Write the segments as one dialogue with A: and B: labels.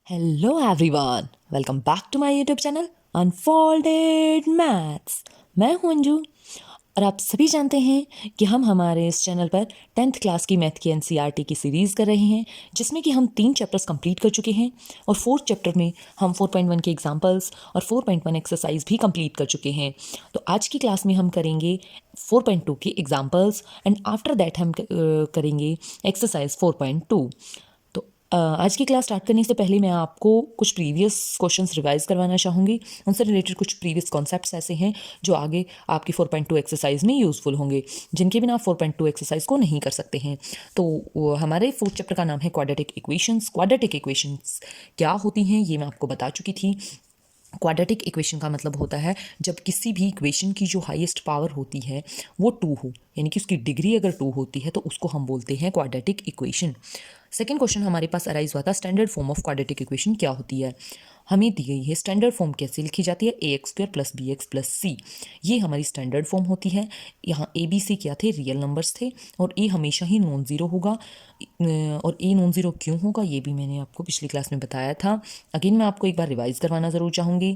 A: Hello everyone, welcome back to my YouTube channel unfolded maths. मैं हूं अंजू और आप सभी जानते हैं कि हम हमारे इस चैनल पर 10th क्लास की मैथ की एनसीईआरटी की सीरीज़ कर रहे हैं, जिसमें कि हम 3 चैप्टर्स कंप्लीट कर चुके हैं और 4th चैप्टर में हम 4.1 के एग्जांपल्स और 4.1 एक्सरसाइज भी कंप्लीट कर चुके हैं। तो आज की क्लास में हम करेंगे 4.2 के एग्जांपल्स एंड आफ्टर दैट हम करेंगे एक्सरसाइज 4.2। आज की क्लास स्टार्ट करने से पहले मैं आपको कुछ प्रीवियस क्वेश्चंस रिवाइज करवाना चाहूँगी। उनसे रिलेटेड कुछ प्रीवियस कॉन्सेप्ट्स ऐसे हैं जो आगे आपकी 4.2 एक्सरसाइज में यूज़फुल होंगे, जिनके बिना आप 4.2 एक्सरसाइज को नहीं कर सकते हैं। तो हमारे 4th चैप्टर का नाम है क्वाड्रेटिक इक्वेशंस। क्वाड्रेटिक इक्वेशंस क्या होती हैं ये मैं आपको बता चुकी थी। क्वाड्रेटिक इक्वेशन का मतलब होता है जब किसी भी इक्वेशन की जो हाईएस्ट पावर होती है वो 2 हो, यानी कि उसकी डिग्री अगर 2 होती है तो उसको हम बोलते हैं क्वाड्रेटिक इक्वेशन। सेकेंड क्वेश्चन हमारे पास अराइज हुआ था, standard form of quadratic equation क्या होती है। हमें दी गई है स्टैंडर्ड फॉर्म कैसे लिखी जाती है, ax² + bx + c। ये हमारी स्टैंडर्ड फॉर्म होती है। यहाँ a b c क्या थे, रियल नंबर्स थे और a हमेशा ही नॉन ज़ीरो होगा। और a नॉन ज़ीरो क्यों होगा ये भी मैंने आपको पिछली क्लास में बताया था। अगेन मैं आपको एक बार रिवाइज करवाना ज़रूर चाहूँगी।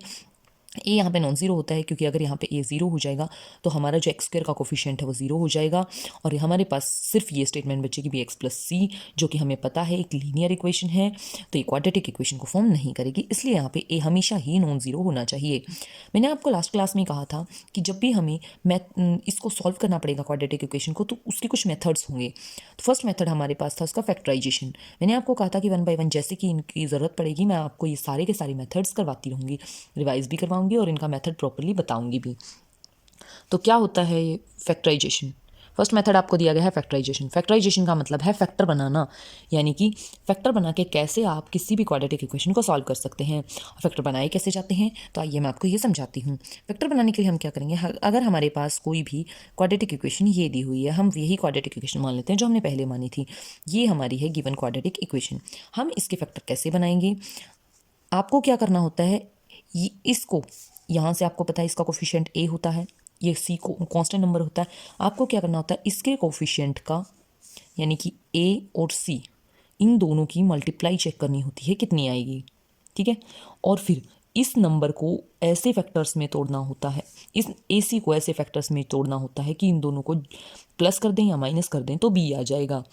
A: ए यहाँ पे नॉन ज़ीरो होता है क्योंकि अगर यहाँ पे ए ज़ीरो हो जाएगा तो हमारा जो x² का कोफिशिएंट है वो ज़ीरो हो जाएगा और हमारे पास सिर्फ ये स्टेटमेंट बचेगी bx + c, जो कि हमें पता है एक लीनियर इक्वेशन है, तो ये क्वाड्रेटिक इक्वेशन को फॉर्म नहीं करेगी। इसलिए यहाँ पे ए हमेशा ही नॉन ज़ीरो होना चाहिए। मैंने आपको लास्ट क्लास में कहा था कि जब भी हमें इसको सॉल्व करना पड़ेगा क्वाड्रेटिक इक्वेशन को, तो उसके कुछ मेथड्स होंगे। तो फर्स्ट मेथड हमारे पास था उसका फैक्टराइजेशन। मैंने आपको कहा था कि 1 by 1 जैसे कि इनकी ज़रूरत पड़ेगी मैं आपको ये सारे के सारे मेथड्स करवाती रहूँगी, रिवाइज भी करवाऊंगी और इनका मेथड प्रॉपर्ली बताऊंगी भी। तो क्या होता है ये फैक्टराइजेशन। फर्स्ट मेथड आपको दिया गया है फैक्टराइजेशन। फैक्टराइजेशन का मतलब है फैक्टर बनाना, यानी कि फैक्टर बना के कैसे आप किसी भी क्वाड्रेटिक इक्वेशन को सॉल्व कर सकते हैं। फैक्टर बनाए कैसे जाते हैं, तो आइए मैं आपको ये समझाती हूँ। फैक्टर बनाने के लिए हम क्या करेंगे, अगर हमारे पास कोई भी क्वाड्रेटिक इक्वेशन ये दी हुई है, हम यही क्वाड्रेटिक इक्वेशन मान लेते हैं जो हमने पहले मानी थी। ये हमारी है गिवन क्वाड्रेटिक इक्वेशन। हम इसके फैक्टर कैसे बनाएंगे, आपको क्या करना होता है, इसको यहाँ से आपको पता है इसका कोफिशिएंट ए होता है, ये सी को कांस्टेंट नंबर होता है। आपको क्या करना होता है, इसके कोफिशिएंट का यानी कि ए और सी इन दोनों की मल्टीप्लाई चेक करनी होती है कितनी आएगी, ठीक है। और फिर इस नंबर को ऐसे फैक्टर्स में तोड़ना होता है, इस ए सी को ऐसे फैक्टर्स में तोड़ना होता है कि इन दोनों को प्लस कर दें या माइनस कर दें तो बी आ जाएगा।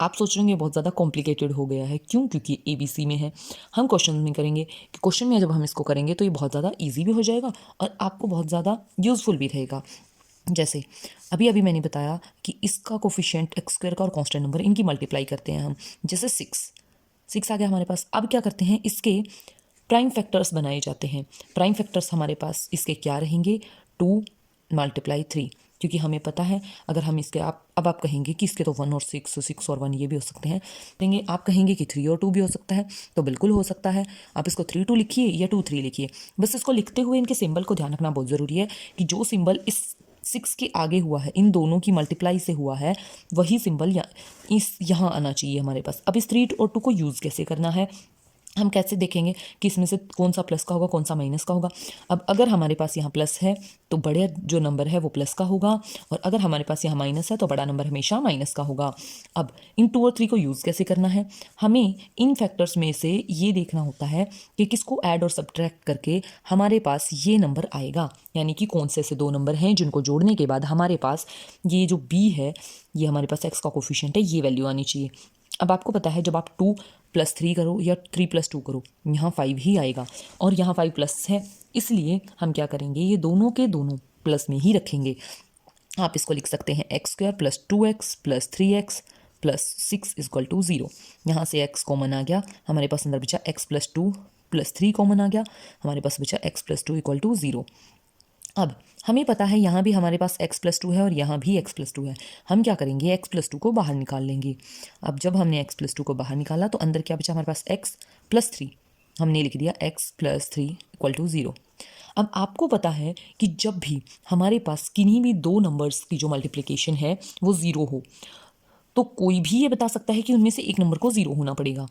A: आप सोच रहे हैं बहुत ज़्यादा कॉम्प्लिकेटेड हो गया है, क्यों? क्योंकि ए बी सी में है। हम क्वेश्चन में करेंगे कि क्वेश्चन में जब हम इसको करेंगे तो ये बहुत ज़्यादा इजी भी हो जाएगा और आपको बहुत ज़्यादा यूज़फुल भी रहेगा। जैसे अभी अभी मैंने बताया कि इसका कोफिशिएंट x² का और कांस्टेंट नंबर इनकी मल्टीप्लाई करते हैं हम, जैसे 6 आ गया हमारे पास। अब क्या करते हैं, इसके प्राइम फैक्टर्स बनाए जाते हैं। प्राइम फैक्टर्स हमारे पास इसके क्या रहेंगे, 2 × 3, क्योंकि हमें पता है अगर हम इसके अब आप कहेंगे कि इसके तो 1 और 6 और 1 ये भी हो सकते हैं, देंगे आप कहेंगे कि 3 और 2 भी हो सकता है, तो बिल्कुल हो सकता है। आप इसको 3 2 लिखिए या 2 3 लिखिए, बस इसको लिखते हुए इनके सिंबल को ध्यान रखना बहुत ज़रूरी है कि जो सिंबल इस 6 के आगे हुआ है, इन दोनों की मल्टीप्लाई से हुआ है, वही सिंबल यहाँ आना चाहिए हमारे पास। अब इस 3 और 2 को यूज़ कैसे करना है, हम कैसे देखेंगे कि इसमें से कौन सा प्लस का होगा कौन सा माइनस का होगा। अब अगर हमारे पास यहाँ प्लस है तो बड़े जो नंबर है वो प्लस का होगा, और अगर हमारे पास यहाँ माइनस है तो बड़ा नंबर हमेशा माइनस का होगा। अब इन 2 और 3 को यूज़ कैसे करना है, हमें इन फैक्टर्स में से ये देखना होता है कि किसको ऐड और सब्ट्रैक्ट करके हमारे पास ये नंबर आएगा, यानी कि कौन से ऐसे 2 नंबर हैं जिनको जोड़ने के बाद हमारे पास ये जो बी है, ये हमारे पास एक्स का कोफिशिएंट है, ये वैल्यू आनी चाहिए। अब आपको पता है जब आप 2 + 3 करो या 3 + 2 करो, यहाँ 5 ही आएगा और यहाँ 5 प्लस है, इसलिए हम क्या करेंगे, ये दोनों के दोनों प्लस में ही रखेंगे। आप इसको लिख सकते हैं x² + 2x + 3x + 6 = 0। यहाँ से x कॉमन आ गया, हमारे पास अंदर बचा x + 2 + 3 कॉमन आ गया, हमारे पास बचा x + 2 = 0। अब हमें पता है यहाँ भी हमारे पास x + 2 है और यहाँ भी x + 2 है। हम क्या करेंगे, x + 2 को बाहर निकाल लेंगे। अब जब हमने x + 2 को बाहर निकाला तो अंदर क्या बचा हमारे पास, x + 3। हमने लिख दिया x + 3 = 0। अब आपको पता है कि जब भी हमारे पास किन्हीं भी 2 नंबर्स की जो मल्टीप्लिकेशन है वो 0 हो, तो कोई भी ये बता सकता है कि उनमें से एक नंबर को 0 होना पड़ेगा,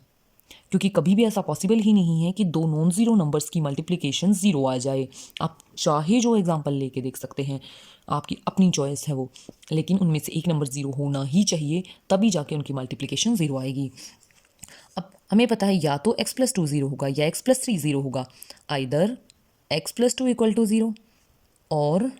A: क्योंकि कभी भी ऐसा पॉसिबल ही नहीं है कि 2 नॉन ज़ीरो नंबर्स की मल्टीप्लिकेशन 0 आ जाए। आप चाहे जो एग्जांपल लेके देख सकते हैं, आपकी अपनी चॉइस है वो, लेकिन उनमें से एक नंबर 0 होना ही चाहिए, तभी जाके उनकी मल्टीप्लिकेशन 0 आएगी। अब हमें पता है या तो x प्लस 2 0 होगा या x प्लस 3 0 होगा, either x plus 2 equal to 0 और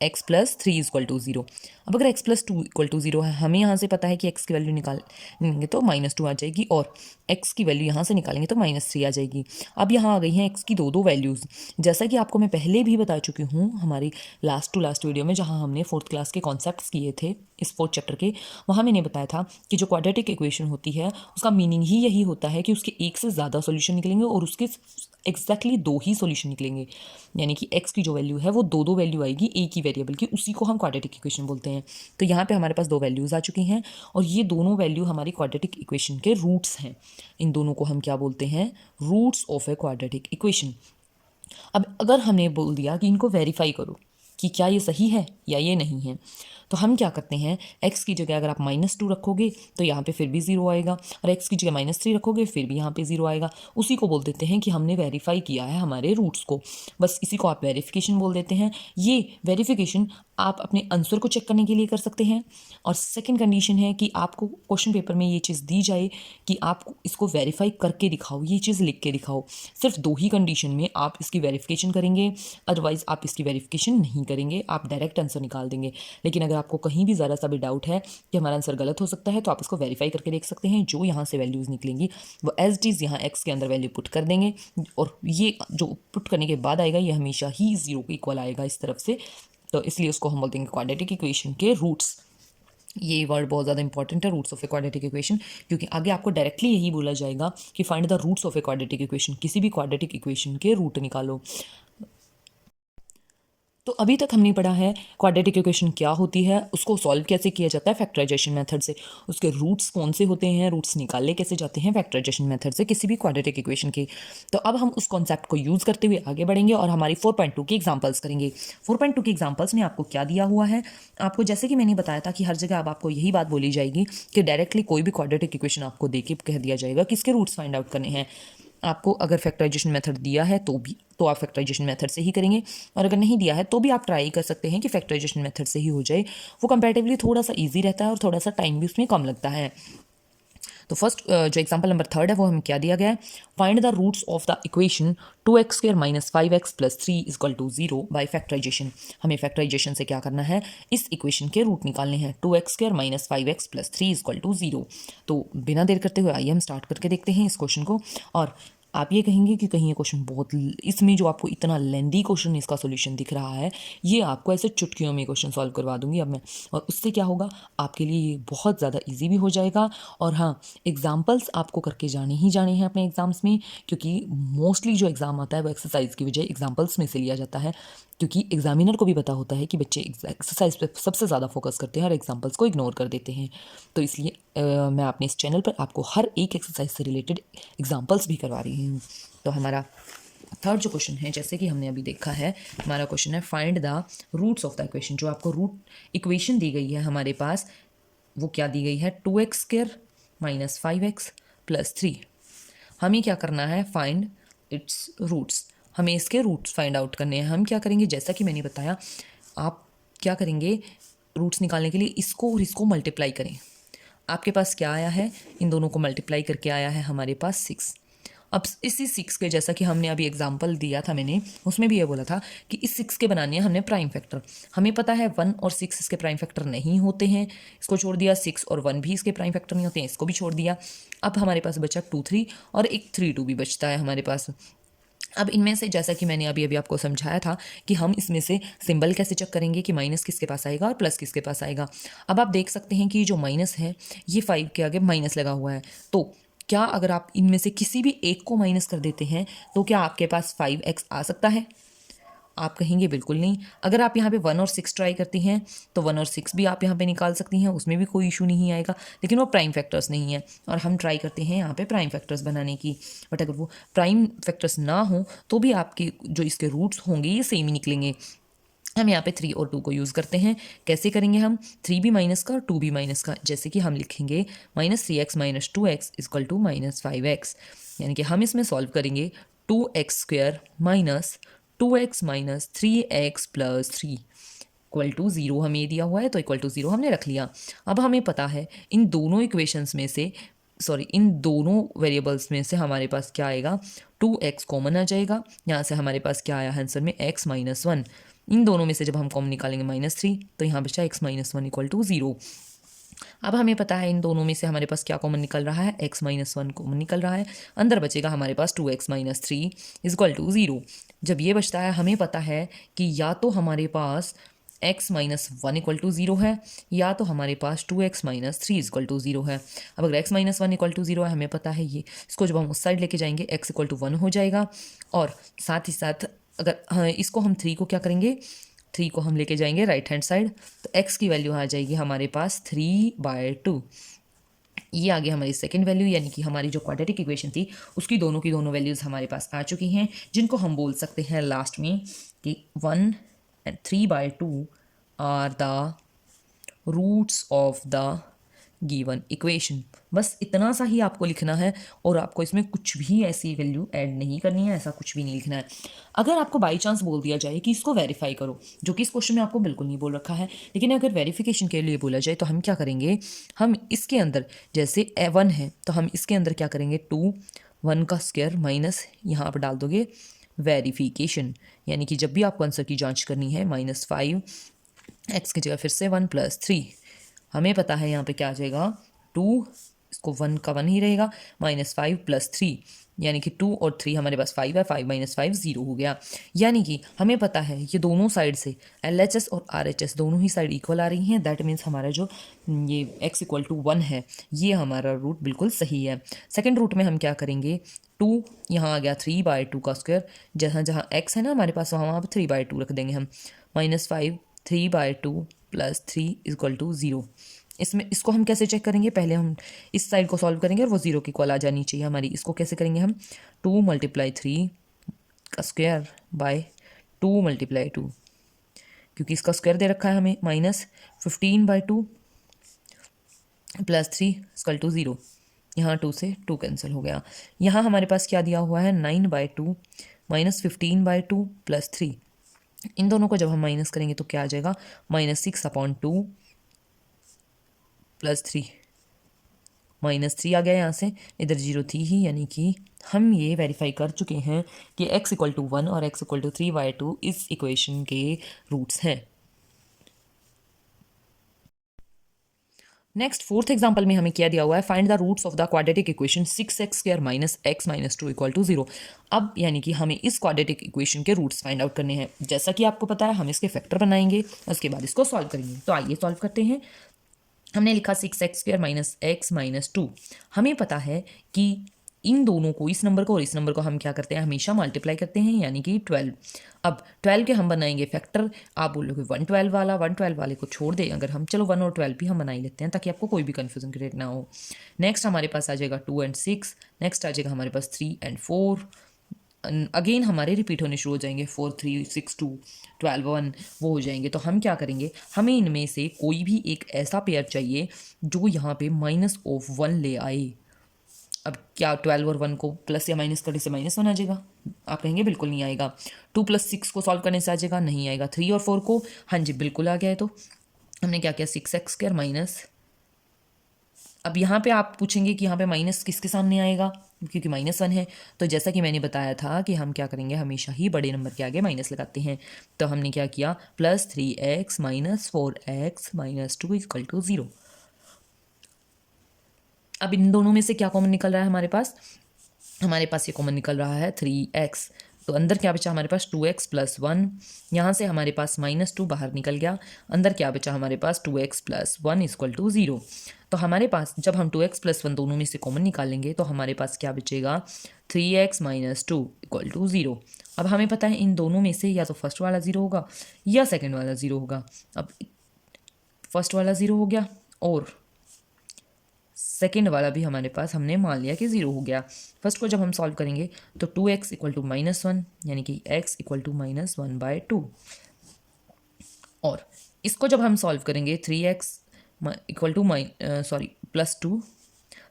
A: x प्लस 3 इक्वल टू 0। अब अगर x प्लस 2 इक्वल टू 0 है, हमें यहाँ से पता है कि x की वैल्यू निकालेंगे तो -2 आ जाएगी और x की वैल्यू यहाँ से निकालेंगे तो -3 आ जाएगी। अब यहाँ आ गई हैं x की दो वैल्यूज़। जैसा कि आपको मैं पहले भी बता चुकी हूँ हमारी लास्ट टू लास्ट वीडियो में, जहाँ हमने 4th क्लास के कॉन्सेप्ट्स किए थे इस 4th चैप्टर के, वहाँ मैंने बताया था कि जो क्वाड्रेटिक इक्वेशन होती है उसका मीनिंग ही यही होता है कि उसके एक से ज़्यादा सोल्यूशन निकलेंगे और उसके एग्जैक्टली दो ही सॉल्यूशन निकलेंगे, यानी कि x की जो वैल्यू है वो दो वैल्यू आएगी एक ही वेरिएबल की, उसी को हम क्वाड्रेटिक इक्वेशन बोलते हैं। तो यहाँ पे हमारे पास दो वैल्यूज़ आ चुकी हैं और ये दोनों वैल्यू हमारी क्वाड्रेटिक इक्वेशन के रूट्स हैं। इन दोनों को हम क्या बोलते हैं? Roots of a quadratic equation. अब अगर हमने बोल दिया कि इनको वेरीफाई करो कि क्या ये सही है या ये नहीं है, तो हम क्या करते हैं, x की जगह अगर आप -2 रखोगे तो यहाँ पे फिर भी 0 आएगा और x की जगह -3 रखोगे फिर भी यहाँ पे 0 आएगा। उसी को बोल देते हैं कि हमने वेरीफाई किया है हमारे रूट्स को, बस इसी को आप वेरिफिकेशन बोल देते हैं। ये वेरिफिकेशन आप अपने आंसर को चेक करने के लिए कर सकते हैं। और सेकंड कंडीशन है कि आपको क्वेश्चन पेपर में ये चीज़ दी जाए कि आप इसको वेरीफाई करके दिखाओ, ये चीज़ लिख के दिखाओ। सिर्फ दो ही कंडीशन में आप इसकी वेरिफिकेशन करेंगे, अदरवाइज आप इसकी वेरिफिकेशन नहीं करेंगे, आप डायरेक्ट आंसर निकाल देंगे। लेकिन अगर आपको कहीं भी ज़रा सा भी डाउट है कि हमारा आंसर गलत हो सकता है तो आप इसको वेरीफाई करके देख सकते हैं। जो यहाँ से वैल्यूज़ निकलेंगी वो एज इट इज़ यहाँ एक्स के अंदर वैल्यू पुट कर देंगे और ये जो पुट करने के बाद आएगा ये हमेशा ही 0 के इक्वल आएगा इस तरफ से। तो इसलिए उसको हम बोलते हैं क्वाड्रेटिक इक्वेशन के रूट्स। ये वर्ड बहुत ज़्यादा इंपॉर्टेंट है, roots of a quadratic equation, क्योंकि आगे आपको डायरेक्टली यही बोला जाएगा कि find the roots of a quadratic equation, किसी भी क्वाड्रेटिक इक्वेशन के रूट निकालो। तो अभी तक हमने पढ़ा है क्वाड्रेटिक इक्वेशन क्या होती है, उसको सॉल्व कैसे किया जाता है फैक्टराइजेशन मेथड से, उसके रूट्स कौन से होते हैं, रूट्स निकाले कैसे जाते हैं फैक्टराइजेशन मेथड से किसी भी क्वाड्रेटिक इक्वेशन के। तो अब हम उस कॉन्सेप्ट को यूज़ करते हुए आगे बढ़ेंगे और हमारी 4.2 की एग्जांपल्स करेंगे। 4.2 की एग्जांपल्स में आपको क्या दिया हुआ है, आपको जैसे कि मैंने बताया था कि हर जगह अब आपको यही बात बोली जाएगी कि डायरेक्टली कोई भी क्वाड्रेटिक इक्वेशन आपको दे के कह दिया जाएगा कि इसके रूट्स फाइंड आउट करने हैं। आपको अगर फैक्टराइजेशन मेथड दिया है तो आप फैक्टराइजेशन मेथड से ही करेंगे, और अगर नहीं दिया है तो भी आप ट्राई कर सकते हैं कि फैक्टराइजेशन मेथड से ही हो जाए। वो कंपैरेटिवली थोड़ा सा इजी रहता है और थोड़ा सा टाइम भी उसमें कम लगता है। तो फर्स्ट जो एग्जांपल नंबर 3 है वो हमें क्या दिया गया है, find the roots of the equation 2x² - 5x + 3 = 0 by factorisation. हमें फैक्टराइजेशन से क्या करना है, इस इक्वेशन के रूट निकालने हैं। 2x² - 5x + 3 = 0। तो बिना देर करते हुए आइए हम स्टार्ट करके देखते हैं इस क्वेश्चन को। और आप ये कहेंगे कि कहीं ये क्वेश्चन बहुत, इसमें जो आपको इतना लेंदी क्वेश्चन इसका सॉल्यूशन दिख रहा है, ये आपको ऐसे चुटकियों में क्वेश्चन सॉल्व करवा दूंगी अब मैं, और उससे क्या होगा आपके लिए ये बहुत ज़्यादा इजी भी हो जाएगा। और हाँ, एग्जाम्पल्स आपको करके जाने ही जाने हैं अपने एग्जाम्स में, क्योंकि मोस्टली जो एग्ज़ाम आता है वो एक्सरसाइज की बजाय एग्जाम्पल्स में से लिया जाता है, क्योंकि एग्जामिनर को भी पता होता है कि बच्चे एक्सरसाइज पे सबसे ज़्यादा फोकस करते हैं और एग्जाम्पल्स को इग्नोर कर देते हैं। तो इसलिए मैं अपने इस चैनल पर आपको हर एक एक्सरसाइज से रिलेटेड एग्जाम्पल्स भी करवा रही हूँ। तो हमारा थर्ड जो क्वेश्चन है, जैसे कि हमने अभी देखा है, हमारा क्वेश्चन है find the roots of the equation. जो आपको रूट इक्वेशन दी गई है हमारे पास, वो क्या दी गई है, 2x² - 5x + 3। हमें क्या करना है, फाइंड इट्स रूट्स। हमें इसके रूट्स फाइंड आउट करने हैं। हम क्या करेंगे, जैसा कि मैंने बताया, आप क्या करेंगे, रूट्स निकालने के लिए इसको और इसको मल्टीप्लाई करें। आपके पास क्या आया है, इन दोनों को मल्टीप्लाई करके आया है हमारे पास 6। अब इसी 6 के, जैसा कि हमने अभी एग्जांपल दिया था मैंने, उसमें भी ये बोला था कि इस 6 के बनाने हैं हमने प्राइम फैक्टर। हमें पता है 1 और 6 इसके प्राइम फैक्टर नहीं होते हैं, इसको छोड़ दिया। 6 और 1 भी इसके प्राइम फैक्टर नहीं होते हैं, इसको भी छोड़ दिया। अब हमारे पास बचा 2 3 और एक 3 2 भी बचता है हमारे पास। अब इनमें से, जैसा कि मैंने अभी आपको समझाया था कि हम इसमें से सिंबल कैसे चेक करेंगे कि माइनस किसके पास आएगा और प्लस किसके पास आएगा। अब आप देख सकते हैं कि जो माइनस है ये 5 के आगे माइनस लगा हुआ है। तो क्या अगर आप इनमें से किसी भी एक को माइनस कर देते हैं तो क्या आपके पास 5x आ सकता है? आप कहेंगे बिल्कुल नहीं। अगर आप यहाँ पे 1 और 6 ट्राई करती हैं तो 1 और 6 भी आप यहाँ पे निकाल सकती हैं, उसमें भी कोई इशू नहीं आएगा, लेकिन वो प्राइम फैक्टर्स नहीं है। और हम ट्राई करते हैं यहाँ पे प्राइम फैक्टर्स बनाने की, बट अगर वो प्राइम फैक्टर्स ना हो तो भी आपके जो इसके रूट्स होंगे ये सेम ही निकलेंगे। हम यहाँ पे 3 और 2 को यूज़ करते हैं। कैसे करेंगे हम, 3 भी माइनस का और 2 भी माइनस का। जैसे कि हम लिखेंगे -3x - 2x = -5x, यानी कि हम इसमें सॉल्व करेंगे 2x² - 2x - 3x + 3 = 0। हमें दिया हुआ है तो =0 हमने रख लिया। अब हमें पता है इन दोनों इक्वेशंस में से सॉरी इन दोनों वेरिएबल्स में से हमारे पास क्या आएगा, 2x कॉमन आ जाएगा। यहाँ से हमारे पास क्या आया आंसर में, x माइनस वन। इन दोनों में से जब हम कॉमन निकालेंगे -3, तो यहाँ बचा x minus one equal to 0। अब हमें पता है इन दोनों में से हमारे पास क्या कॉमन निकल रहा है, x माइनस वन कॉमन निकल रहा है। अंदर बचेगा हमारे पास 2x minus three equal to 0। जब ये बचता है हमें पता है कि या तो हमारे पास x minus one equal to 0 है, या तो हमारे पास 2x minus three equal to 0 है। अब अगर x minus one equal to 0 है, हमें पता है ये, इसको जब हम उस साइड लेके जाएंगे x इक्वल टू 1 हो जाएगा। और साथ ही साथ अगर इसको हम 3 को क्या करेंगे, 3 को हम लेके जाएंगे राइट हैंड साइड, तो x की वैल्यू आ जाएगी हमारे पास 3/2। ये आ गई हमारी सेकंड वैल्यू, यानी कि हमारी जो क्वाड्रेटिक इक्वेशन थी उसकी दोनों की दोनों वैल्यूज़ हमारे पास आ चुकी हैं, जिनको हम बोल सकते हैं लास्ट में कि 1 and 3/2 are the roots of the given equation. बस इतना सा ही आपको लिखना है और आपको इसमें कुछ भी ऐसी वैल्यू ऐड नहीं करनी है, ऐसा कुछ भी नहीं लिखना है। अगर आपको बाई चांस बोल दिया जाए कि इसको वेरीफाई करो, जो कि इस क्वेश्चन में आपको बिल्कुल नहीं बोल रखा है, लेकिन अगर वेरिफिकेशन के लिए बोला जाए तो हम क्या करेंगे, हम इसके अंदर जैसे 1 है तो हम इसके अंदर क्या करेंगे, 2 1 का स्क्वायर माइनस यहाँ पर डाल दोगे वेरिफिकेशन, यानी कि जब भी आपको आंसर की जांच करनी है -5 x की जगह फिर से 1 + 3, हमें पता है यहाँ पे क्या आ जाएगा, 2, इसको 1 का 1 ही रहेगा, -5 + 3, यानी कि 2 और 3 हमारे पास 5 है, 5 - 5 0 हो गया। यानी कि हमें पता है ये दोनों साइड से LHS और RHS दोनों ही साइड इक्वल आ रही हैं। दैट मीन्स हमारा जो ये x इक्वल टू 1 है, ये हमारा रूट बिल्कुल सही है। सेकेंड रूट में हम क्या करेंगे, 2 यहाँ आ गया 3/2 का स्क्वायर, जहाँ जहाँ x है ना हमारे पास वहाँ पर 3/2 रख देंगे हम, -5 3/2 + 3 इक्वल टू 0। इसमें इसको हम कैसे चेक करेंगे, पहले हम इस साइड को सॉल्व करेंगे और वो 0 की इक्वल आ जानी चाहिए हमारी। इसको कैसे करेंगे हम, 2 × 3 का स्क्वायर बाय 2 × 2, क्योंकि इसका स्क्वायर दे रखा है हमें, -15/2 + 3 इक्वल टू 0। यहाँ 2 से 2 कैंसिल हो गया। यहाँ हमारे पास क्या दिया हुआ है, 9/2 -15/2 + 3। इन दोनों को जब हम माइनस करेंगे तो क्या आ जाएगा, -6/2 + 3, -3 आ गया यहाँ से, इधर 0 थी ही, यानी कि हम ये वेरीफाई कर चुके हैं कि x इक्वल टू 1 और x इक्वल टू 3/2 इस इक्वेशन के रूट्स हैं। नेक्स्ट फोर्थ एग्जांपल में हमें क्या दिया हुआ है, find the roots of the quadratic equation 6x² - x - 2 equal to 0। अब यानी कि हमें इस क्वाड्रेटिक इक्वेशन के रूट्स फाइंड आउट करने हैं। जैसा कि आपको पता है हम इसके फैक्टर बनाएंगे, उसके बाद इसको सॉल्व करेंगे। तो आइए सॉल्व करते हैं। हमने लिखा 6x² - x - 2। हमें पता है कि इन दोनों को, इस नंबर को और इस नंबर को हम क्या करते हैं, हमेशा मल्टीप्लाई करते हैं, यानी कि 12। अब 12 के हम बनाएंगे फैक्टर। आप बोलोगे 112 वाला, 112 वाले को छोड़ दें अगर हम, चलो 1 और 12 भी हम बना ही लेते हैं ताकि आपको कोई भी कन्फ्यूजन क्रिएट ना हो। नेक्स्ट हमारे पास आ जाएगा 2 और 6, नेक्स्ट आ जाएगा हमारे पास 3 और 4। अगेन हमारे रिपीट होने शुरू हो जाएंगे, 4 3 6 2 12 1 वो हो जाएंगे। तो हम क्या करेंगे, हमें इनमें से कोई भी एक ऐसा पेयर चाहिए जो यहाँ पे -1 ले आए। अब क्या 12 और 1 को प्लस या माइनस करने से -1 आ जाएगा, आप कहेंगे बिल्कुल नहीं आएगा। 2 + 6 को सॉल्व करने से आ जाएगा, नहीं आएगा। 3 और 4 को, हाँ जी बिल्कुल आ गया है। तो हमने क्या किया, 6x² माइनस, अब यहाँ पे आप पूछेंगे कि यहाँ पे माइनस किसके सामने आएगा, क्योंकि -1 है। तो जैसा कि मैंने बताया था कि हम क्या करेंगे, हमेशा ही बड़े नंबर के आगे माइनस लगाते हैं। तो हमने क्या किया, +3x - 4x - 2 इक्वल टू 0। अब इन दोनों में से क्या कॉमन निकल रहा है हमारे पास, हमारे पास ये कॉमन निकल रहा है 3x। तो अंदर क्या बचा हमारे पास, 2x + 1। यहाँ से हमारे पास -2 बाहर निकल गया, अंदर क्या बचा हमारे पास, 2x + 1 इक्वल टू 0। तो हमारे पास जब हम 2x + 1 दोनों में से कॉमन निकालेंगे तो हमारे पास क्या बचेगा, 3x - 2 इक्वल टू 0। अब हमें पता है इन दोनों में से या तो फर्स्ट वाला 0 होगा या सेकेंड वाला 0 होगा। अब फर्स्ट वाला 0 हो गया और सेकेंड वाला भी हमारे पास हमने मान लिया कि 0 हो गया। फर्स्ट को जब हम सॉल्व करेंगे तो 2x इक्वल टू -1, यानी कि x इक्वल टू -1/2। और इसको जब हम सॉल्व करेंगे 3x इक्वल टू +2,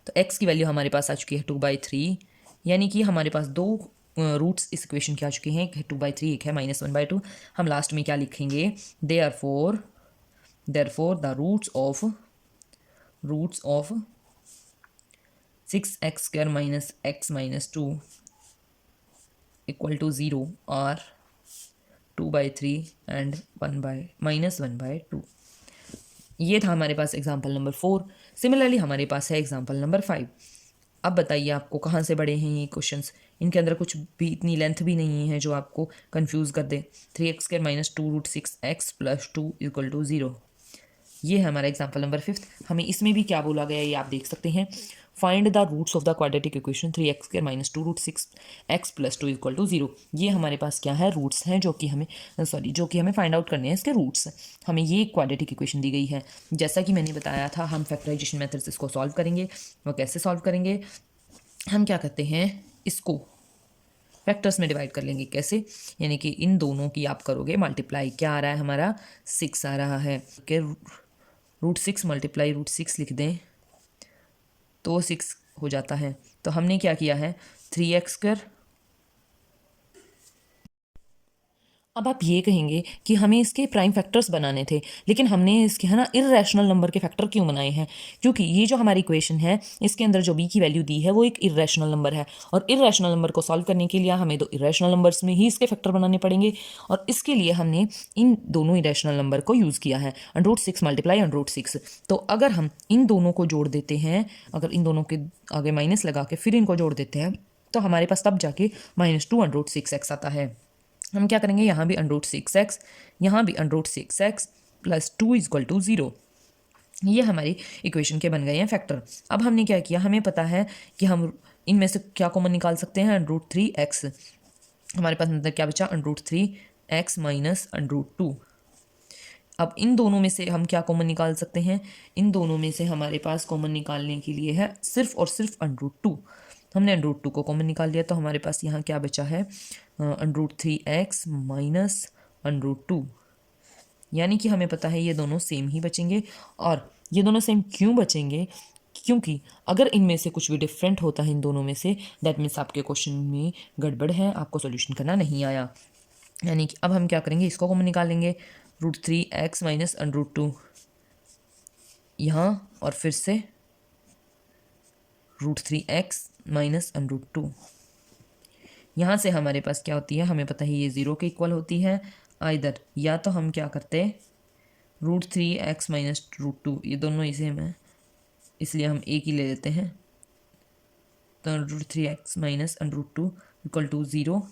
A: तो x की वैल्यू हमारे पास आ चुकी है 2/3, यानी कि हमारे पास दो रूट्स इस इक्वेशन के आ चुके हैं, एक है 2/3, एक है -1/2। हम लास्ट में क्या लिखेंगे, therefore the roots of 6x² minus x minus 2 equal to 0 और 2/3 एंड 1/-1/2। ये था हमारे पास एग्जाम्पल नंबर 4। सिमिलरली हमारे पास है एग्जाम्पल नंबर 5। अब बताइए आपको कहाँ से बड़े हैं ये क्वेश्चंस। इनके अंदर कुछ भी इतनी लेंथ भी नहीं है जो आपको कंफ्यूज कर दे। 3x² minus 2√6x plus 2 equal to 0। ये है हमारा एग्जाम्पल नंबर 5। हमें इसमें भी क्या बोला गया है ये आप देख सकते हैं। Find the roots of the quadratic equation 3x² minus 2√6x plus 2 equal to 0। ये हमारे पास क्या है, रूट्स हैं जो कि हमें फाइंड आउट करने हैं इसके रूट्स। हमें ये क्वाड्रेटिक इक्वेशन दी गई है। जैसा कि मैंने बताया था हम फैक्टराइजेशन मेथड से इसको सॉल्व करेंगे। वो कैसे सॉल्व करेंगे, हम क्या करते हैं इसको फैक्टर्स में डिवाइड कर लेंगे। कैसे, यानी कि इन दोनों की आप करोगे मल्टीप्लाई। क्या आ रहा है हमारा 6 आ रहा है कि √6 मल्टीप्लाई √6 लिख दें तो 6 हो जाता है। तो हमने क्या किया है 3x²। अब आप ये कहेंगे कि हमें इसके प्राइम फैक्टर्स बनाने थे, लेकिन हमने इसके है ना इर्रेशनल नंबर के फैक्टर क्यों बनाए हैं, क्योंकि ये जो हमारी इक्वेशन है इसके अंदर जो b की वैल्यू दी है वो एक इर्रेशनल नंबर है, और इर्रेशनल नंबर को सॉल्व करने के लिए हमें दो इर्रेशनल नंबर्स में ही इसके फैक्टर बनाने पड़ेंगे। और इसके लिए हमने इन दोनों इर्रेशनल नंबर को यूज़ किया है √6 मल्टीप्लाई √6। तो अगर हम इन दोनों को जोड़ देते हैं, अगर इन दोनों के आगे माइनस लगा के फिर इनको जोड़ देते हैं तो हमारे पास तब जाके -2 √6x आता है। हम क्या करेंगे, यहाँ भी √6x, यहाँ भी √6x प्लस 2 इक्वल टू 0। ये हमारी इक्वेशन के बन गए हैं फैक्टर। अब हमने क्या किया, हमें पता है कि हम इनमें से क्या कॉमन निकाल सकते हैं, √3x। हमारे पास अंदर क्या बचा, √3x माइनस √2। अब इन दोनों में से हम क्या कॉमन निकाल सकते हैं, इन दोनों में से हमारे पास कॉमन निकालने के लिए है सिर्फ और सिर्फ √2। हमने √2 को कॉमन निकाल लिया तो हमारे पास यहाँ क्या बचा है √3x माइनस √2। यानी कि हमें पता है ये दोनों सेम ही बचेंगे। और ये दोनों सेम क्यों बचेंगे, क्योंकि अगर इनमें से कुछ भी डिफरेंट होता है इन दोनों में से, दैट मीन्स आपके क्वेश्चन में गड़बड़ है, आपको सॉल्यूशन करना नहीं आया। यानी कि अब हम क्या करेंगे, इसको कॉमन निकालेंगे √3x माइनस √2 यहाँ, और फिर से √3x माइनस √2। यहाँ से हमारे पास क्या होती है, हमें पता है ये 0 के इक्वल होती है। आइदर या तो हम क्या करते हैं √3x माइनस √2, ये दोनों ही सेम है इसलिए हम एक ही ले लेते हैं। तो √3x minus √2 equal to 0।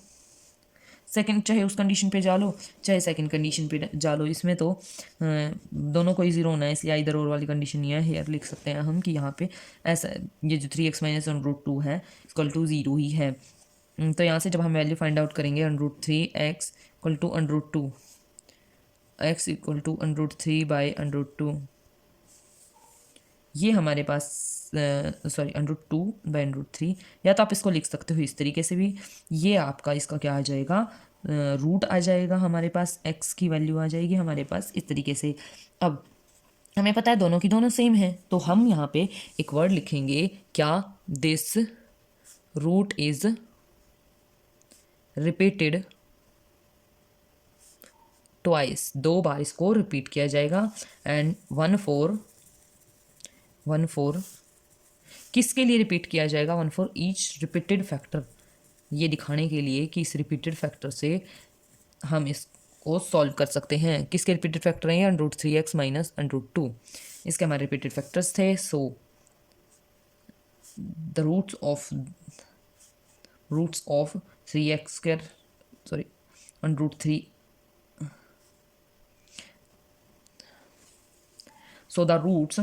A: Second, चाहे उस कंडीशन पे जा लो चाहे सेकंड कंडीशन पे जा लो, इसमें तो दोनों को ही 0 होना है, इसलिए इधर और वाली कंडीशन नहीं है। हेयर लिख सकते हैं हम कि यहाँ पे ऐसा ये जो 3x माइनस √2 है इक्वल टू 0 ही है। तो यहाँ से जब हम वैल्यू फाइंड आउट करेंगे √3x equal to √2, x equal to √3/√2, ये हमारे पास सॉरी √2/√3, या तो आप इसको लिख सकते हो इस तरीके से भी। ये आपका इसका क्या आ जाएगा, रूट आ जाएगा, हमारे पास x की वैल्यू आ जाएगी हमारे पास इस तरीके से। अब हमें पता है दोनों की दोनों सेम है, तो हम यहाँ पे एक वर्ड लिखेंगे क्या, this root is repeated twice, 2 बार इसको रिपीट किया जाएगा। एंड 1/4 किसके लिए रिपीट किया जाएगा, 1/4 ईच रिपीटेड फैक्टर, ये दिखाने के लिए कि इस रिपीटेड फैक्टर से हम इसको सॉल्व कर सकते हैं। किसके रिपीटेड फैक्टर हैं, √3x माइनस √2, इसके हमारे रिपीटेड फैक्टर्स थे। So the roots of 3x² sorry √3, so the roots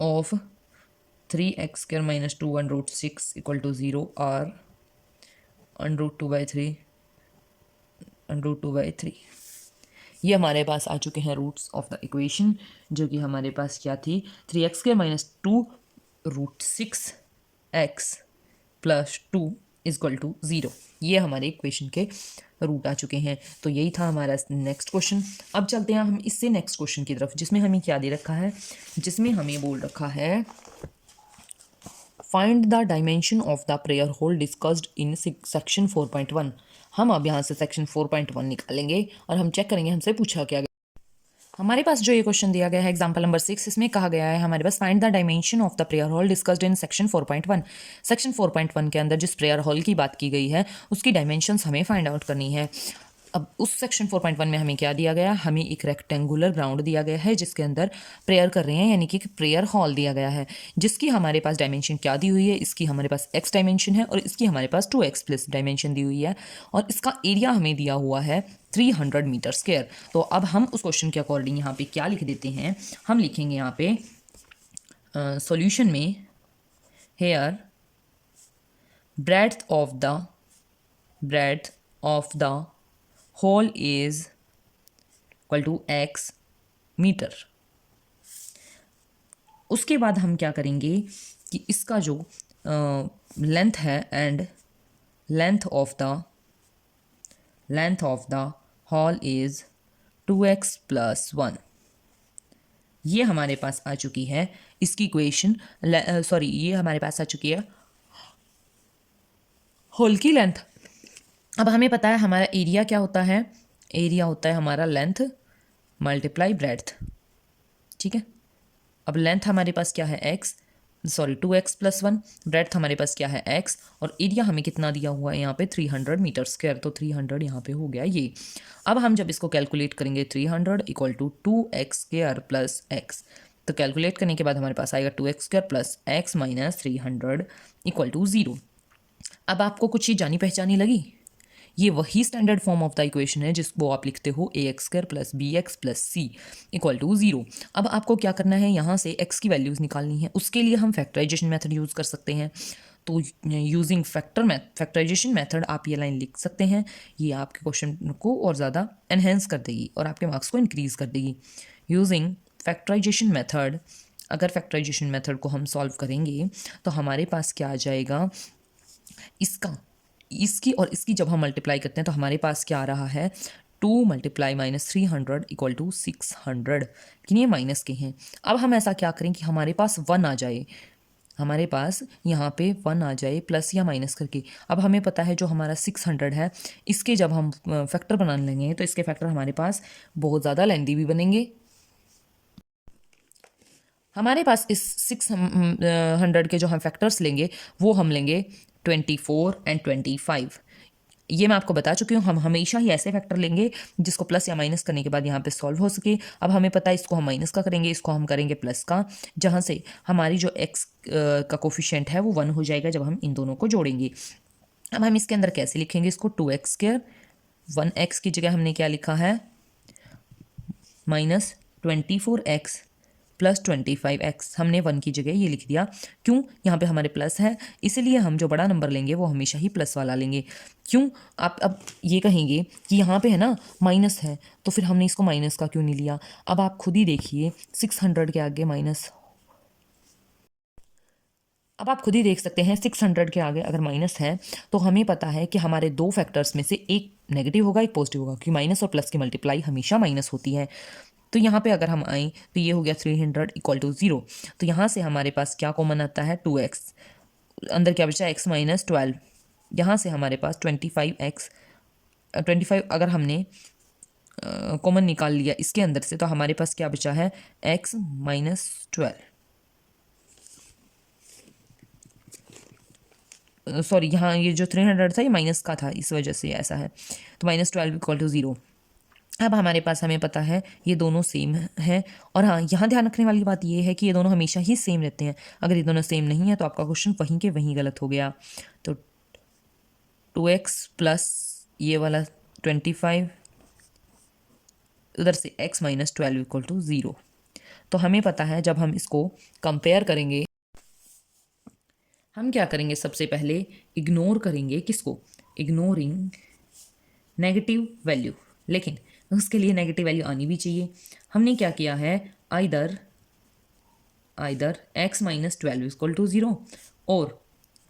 A: of 3x² minus 2 √6 equal to 0 are √2/3 √2/3। ये हमारे पास आ चुके हैं रूट्स ऑफ द इक्वेशन, जो कि हमारे पास क्या थी 3x² minus 2 √6x plus 2 equal to 0। ये हमारे इक्वेशन के रूट आ चुके हैं। तो यही था हमारा नेक्स्ट क्वेश्चन। अब चलते हैं हम इससे नेक्स्ट क्वेश्चन की तरफ, जिसमें हमें क्या दे रखा है, जिसमें हमें बोल रखा है find the dimension of the prayer hall discussed in section 4.1। हम अब यहाँ से सेक्शन 4.1 निकालेंगे और हम चेक करेंगे हमसे पूछा क्या गया। हमारे पास जो ये क्वेश्चन दिया गया है एग्जाम्पल नंबर 6, इसमें कहा गया है हमारे पास find the dimension of the prayer hall discussed in section 4.1। Section 4.1 के अंदर जिस प्रेयर हॉल की बात की गई है उसकी डायमेंशंस हमें फाइंड आउट करनी है। अब उस सेक्शन 4.1 में हमें क्या दिया गया, हमें एक रेक्टेंगुलर ग्राउंड दिया गया है जिसके अंदर प्रेयर कर रहे हैं, यानी कि प्रेयर हॉल दिया गया है, जिसकी हमारे पास डायमेंशन क्या दी हुई है, इसकी हमारे पास x डायमेंशन है और इसकी हमारे पास 2x प्लस डायमेंशन दी हुई है और इसका एरिया हमें दिया हुआ है 300 मीटर स्क्वायर। तो अब हम उस क्वेश्चन के अकॉर्डिंग यहाँ पे क्या लिख देते हैं, हम लिखेंगे यहाँ पे सॉल्यूशन में here breadth of the whole is equal to x metre. उसके बाद हम क्या करेंगे कि इसका जो लेंथ है and length of the hall is 2x plus 1, ये हमारे पास आ चुकी है इसकी इक्वेशन, ये हमारे पास आ चुकी है होल की लेंथ। अब हमें पता है हमारा एरिया क्या होता है, एरिया होता है हमारा लेंथ मल्टीप्लाई ब्रेड्थ, ठीक है। अब लेंथ हमारे पास क्या है x 2x प्लस 1, ब्रेड्थ हमारे पास क्या है x और एरिया हमें कितना दिया हुआ है यहाँ पे 300 मीटर स्क्वायर, तो 300 यहाँ पे हो गया ये। अब हम जब इसको कैलकुलेट करेंगे 300 equal to 2x square plus x, तो कैलकुलेट करने के बाद हमारे पास आएगा 2x square plus x minus 300 equal to 0। अब आपको कुछ चीज़ जानी पहचानी लगी, ये वही standard form of the equation है जिसको आप लिखते हो ax square plus B X plus C equal to 0। अब आपको क्या करना है, यहाँ से x की वैल्यूज़ निकालनी है, उसके लिए हम फैक्टराइजेशन मेथड यूज़ कर सकते हैं। तो यूजिंग फैक्टराइजेशन मेथड आप ये लाइन लिख सकते हैं, ये आपके क्वेश्चन को और ज़्यादा एनहेंस कर देगी और आपके मार्क्स को इंक्रीज़ कर देगी। यूजिंग फैक्टराइजेशन मेथड, अगर फैक्टराइजेशन मेथड को हम सॉल्व करेंगे तो हमारे पास क्या आ जाएगा, इसकी और इसकी जब हम मल्टीप्लाई करते हैं तो हमारे पास क्या आ रहा है 2 मल्टीप्लाई माइनस 300 इक्वल टू 600, लेकिन ये माइनस के हैं। अब हम ऐसा क्या करें कि हमारे पास 1 आ जाए, हमारे पास यहाँ पे 1 आ जाए प्लस या माइनस करके। अब हमें पता है जो हमारा 600 है इसके जब हम फैक्टर बना लेंगे तो इसके फैक्टर हमारे पास बहुत ज़्यादा लेंदी भी बनेंगे। हमारे पास इस 600 के जो हम फैक्टर्स लेंगे वो हम लेंगे 24 एंड 25। ये मैं आपको बता चुकी हूँ, हम हमेशा ही ऐसे फैक्टर लेंगे जिसको प्लस या माइनस करने के बाद यहाँ पे सॉल्व हो सके। अब हमें पता है इसको हम माइनस का करेंगे, इसको हम करेंगे प्लस का, जहाँ से हमारी जो x का कोफिशिएंट है वो 1 हो जाएगा जब हम इन दोनों को जोड़ेंगे। अब हम इसके अंदर कैसे लिखेंगे इसको, 2x स्क्वायर 1x की जगह हमने क्या लिखा है माइनस 24x प्लस 25x, हमने 1 की जगह ये लिख दिया। क्यों, यहाँ पे हमारे प्लस है इसलिए हम जो बड़ा नंबर लेंगे वो हमेशा ही प्लस वाला लेंगे। क्यों, आप अब ये कहेंगे कि यहाँ पे है ना माइनस है तो फिर हमने इसको माइनस का क्यों नहीं लिया। अब आप खुद ही देखिए 600 के आगे माइनस, अब आप खुद ही देख सकते हैं 600 के आगे अगर माइनस है तो हमें पता है कि हमारे दो फैक्टर्स में से एक नेगेटिव होगा एक पॉजिटिव होगा, क्योंकि माइनस और प्लस की मल्टीप्लाई हमेशा माइनस होती है। तो यहाँ पे अगर हम आए तो ये हो गया 300 इक्वल टू 0, तो यहाँ से हमारे पास क्या कॉमन आता है 2x, अंदर क्या बचा x माइनस 12, यहाँ से हमारे पास 25 अगर हमने कॉमन निकाल लिया इसके अंदर से तो हमारे पास क्या बचा है x माइनस 12, सॉरी यहाँ ये जो 300 था ये माइनस का था इस वजह से ऐसा है, तो माइनस 12 इक्वल टू 0। अब हमारे पास हमें पता है ये दोनों सेम हैं, और हाँ यहाँ ध्यान रखने वाली बात ये है कि ये दोनों हमेशा ही सेम रहते हैं, अगर ये दोनों सेम नहीं है तो आपका क्वेश्चन वहीं के वहीं गलत हो गया। तो 2x प्लस ये वाला 25 उधर से x माइनस 12 इक्वल टू 0। तो हमें पता है जब हम इसको कंपेयर करेंगे हम क्या करेंगे, सबसे पहले इग्नोर करेंगे किसको, इग्नोरिंग नेगेटिव वैल्यू, लेकिन उसके लिए नेगेटिव वैल्यू आनी भी चाहिए। हमने क्या किया है either x minus 12 equal to 0 और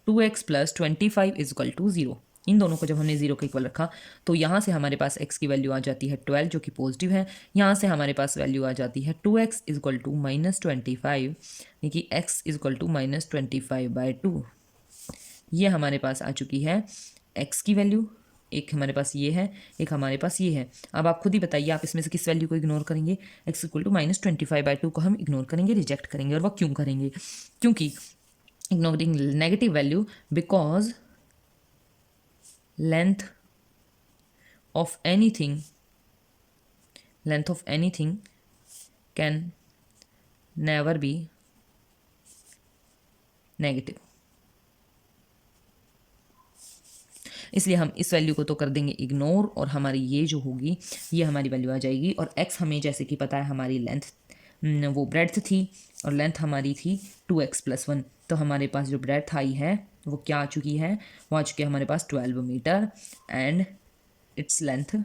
A: 2x plus 25 is equal to 0, इन दोनों को जब हमने 0 के इक्वल रखा तो यहाँ से हमारे पास x की वैल्यू आ जाती है 12 जो कि पॉजिटिव है, यहाँ से हमारे पास वैल्यू आ जाती है 2x is equal to minus 25, यानी कि x is equal to minus 25/2, ये हमारे पास आ चुकी है x की वैल्यू। एक हमारे पास ये है, एक हमारे पास ये है। अब आप खुद ही बताइए आप इसमें से किस वैल्यू को इग्नोर करेंगे। x इक्वल टू -25/2 को हम इग्नोर करेंगे, रिजेक्ट करेंगे। और वह क्यों करेंगे? क्योंकि ignoring negative value because length of anything can never be negative। इसलिए हम इस वैल्यू को तो कर देंगे इग्नोर, और हमारी ये जो होगी ये हमारी वैल्यू आ जाएगी। और x हमें जैसे कि पता है हमारी लेंथ वो ब्रेड्थ थी, और लेंथ हमारी थी 2x + 1। तो हमारे पास जो ब्रेड्थ आई है वो क्या आ चुकी है? वो आ चुकी है हमारे पास 12 मीटर, एंड इट्स लेंथ,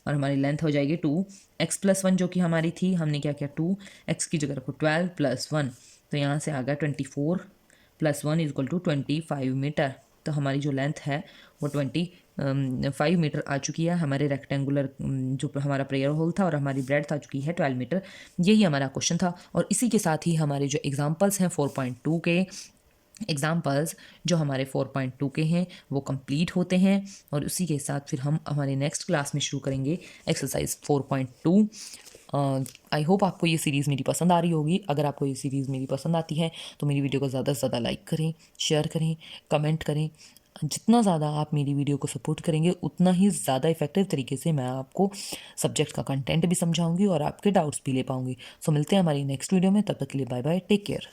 A: और हमारी लेंथ हो जाएगी 2x + 1 जो कि हमारी थी। हमने क्या किया, 2x की जगह रखो 12 + 1, तो यहाँ से आ गया 24 + 1 = 25 मीटर। तो हमारी जो लेंथ है वो 25 मीटर आ चुकी है हमारे रेक्टेंगुलर जो हमारा प्रेयर होल था, और हमारी ब्रेड्थ आ चुकी है 12 मीटर। यही हमारा क्वेश्चन था। और इसी के साथ ही हमारे जो एग्जाम्पल्स हैं 4.2 के एग्जाम्पल्स जो हमारे 4.2 के हैं वो कंप्लीट होते हैं। और उसी के साथ फिर हम हमारे नेक्स्ट क्लास में शुरू करेंगे एक्सरसाइज 4.2। आई होप आपको ये सीरीज़ मेरी पसंद आ रही होगी। अगर आपको ये सीरीज़ मेरी पसंद आती है तो मेरी वीडियो को ज़्यादा से ज़्यादा लाइक करें, शेयर करें, कमेंट करें। जितना ज़्यादा आप मेरी वीडियो को सपोर्ट करेंगे उतना ही ज़्यादा इफेक्टिव तरीके से मैं आपको सब्जेक्ट का कंटेंट भी समझाऊंगी और आपके डाउट्स भी ले पाऊंगी। सो मिलते हैं हमारी नेक्स्ट वीडियो में, तब तक के लिए बाय बाय, टेक केयर।